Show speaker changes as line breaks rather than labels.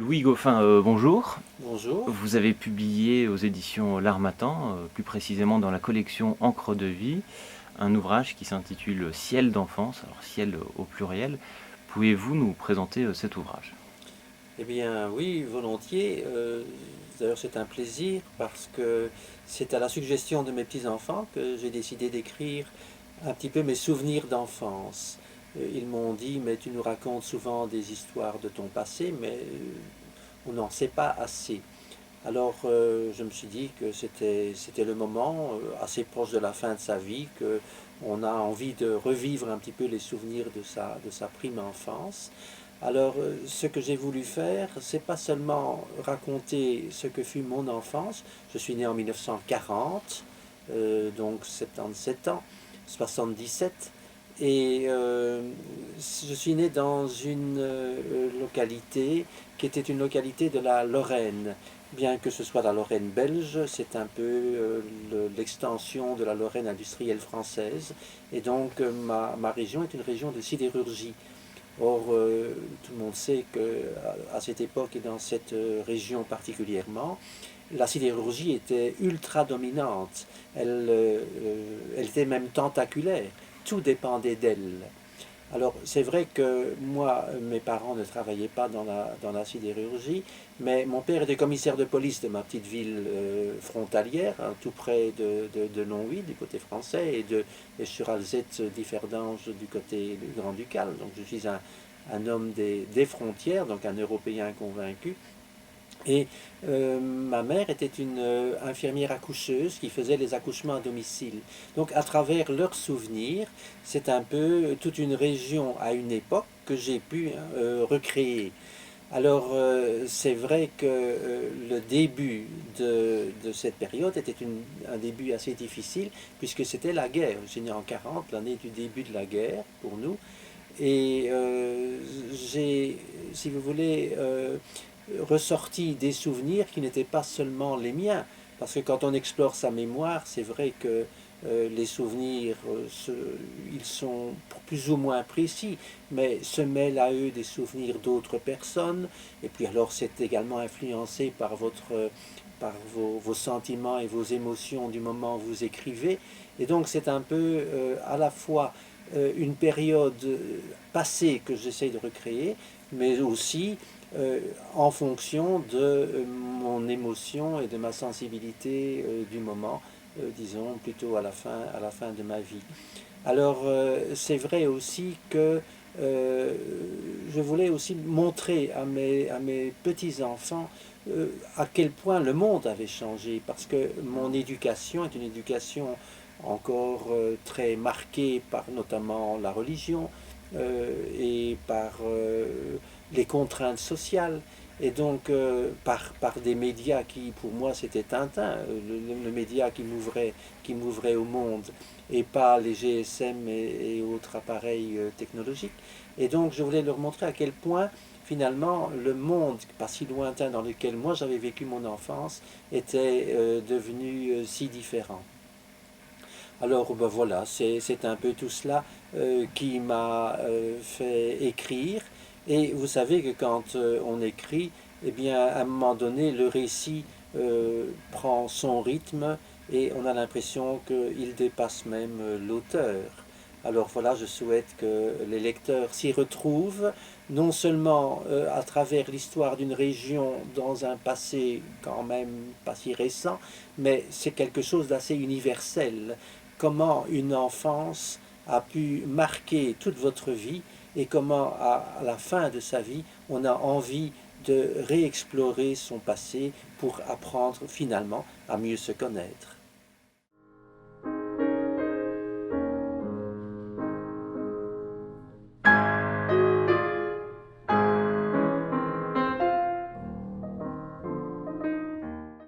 Louis Goffin, bonjour.
Bonjour.
Vous avez publié aux éditions L'Harmattan, plus précisément dans la collection Encre de vie, un ouvrage qui s'intitule Ciel d'enfance, alors ciel au pluriel. Pouvez-vous nous présenter cet ouvrage?
Eh bien, oui, volontiers. D'ailleurs, c'est un plaisir parce que c'est à la suggestion de mes petits-enfants que j'ai décidé d'écrire un petit peu mes souvenirs d'enfance. Ils m'ont dit, mais tu nous racontes souvent des histoires de ton passé, mais on n'en sait pas assez. Alors, je me suis dit que c'était le moment, assez proche de la fin de sa vie, que on a envie de revivre un petit peu les souvenirs de sa prime enfance. Alors, ce que j'ai voulu faire, c'est pas seulement raconter ce que fut mon enfance. Je suis né en 1940, donc 77 ans, 77, et je suis né dans une localité qui était une localité de la Lorraine. Bien que ce soit la Lorraine belge, c'est un peu l'extension de la Lorraine industrielle française. Et donc, ma région est une région de sidérurgie. Or, tout le monde sait qu'à cette époque et dans cette région particulièrement, la sidérurgie était ultra dominante. Elle était même tentaculaire. Tout dépendait d'elle. Alors, c'est vrai que moi, mes parents ne travaillaient pas dans la sidérurgie, mais mon père était commissaire de police de ma petite ville frontalière, hein, tout près de Longwy, du côté français, et sur Alzette d'Ifferdange du côté du Grand-Ducal. Donc, je suis un homme des frontières, donc un Européen convaincu. Et ma mère était une infirmière accoucheuse qui faisait les accouchements à domicile. Donc à travers leurs souvenirs, c'est un peu toute une région à une époque que j'ai pu recréer. Alors c'est vrai que le début de cette période était un début assez difficile puisque c'était la guerre. Je suis né en 40, l'année du début de la guerre pour nous. Et j'ai, si vous voulez, ressorti des souvenirs qui n'étaient pas seulement les miens. Parce que quand on explore sa mémoire, c'est vrai que les souvenirs, ils sont plus ou moins précis, mais se mêlent à eux des souvenirs d'autres personnes. Et puis alors c'est également influencé par par vos sentiments et vos émotions du moment où vous écrivez. Et donc c'est un peu à la fois une période passée que j'essaie de recréer, mais aussi en fonction de mon émotion et de ma sensibilité du moment, disons plutôt à la fin de ma vie. Alors c'est vrai aussi que euh, je voulais aussi montrer à mes petits-enfants à quel point le monde avait changé, parce que mon éducation est une éducation encore très marquée par notamment la religion et par les contraintes sociales. Et donc, par des médias qui, pour moi, c'était Tintin, le média qui m'ouvrait au monde, et pas les GSM et autres appareils technologiques. Et donc, je voulais leur montrer à quel point, finalement, le monde, pas si lointain dans lequel moi j'avais vécu mon enfance, était devenu si différent. Alors ben voilà, c'est un peu tout cela qui m'a fait écrire. Et vous savez que quand on écrit, eh bien à un moment donné, le récit prend son rythme et on a l'impression qu'il dépasse même l'auteur. Alors voilà, je souhaite que les lecteurs s'y retrouvent, non seulement à travers l'histoire d'une région dans un passé quand même pas si récent, mais c'est quelque chose d'assez universel. Comment une enfance a pu marquer toute votre vie et comment à la fin de sa vie on a envie de réexplorer son passé pour apprendre finalement à mieux se connaître.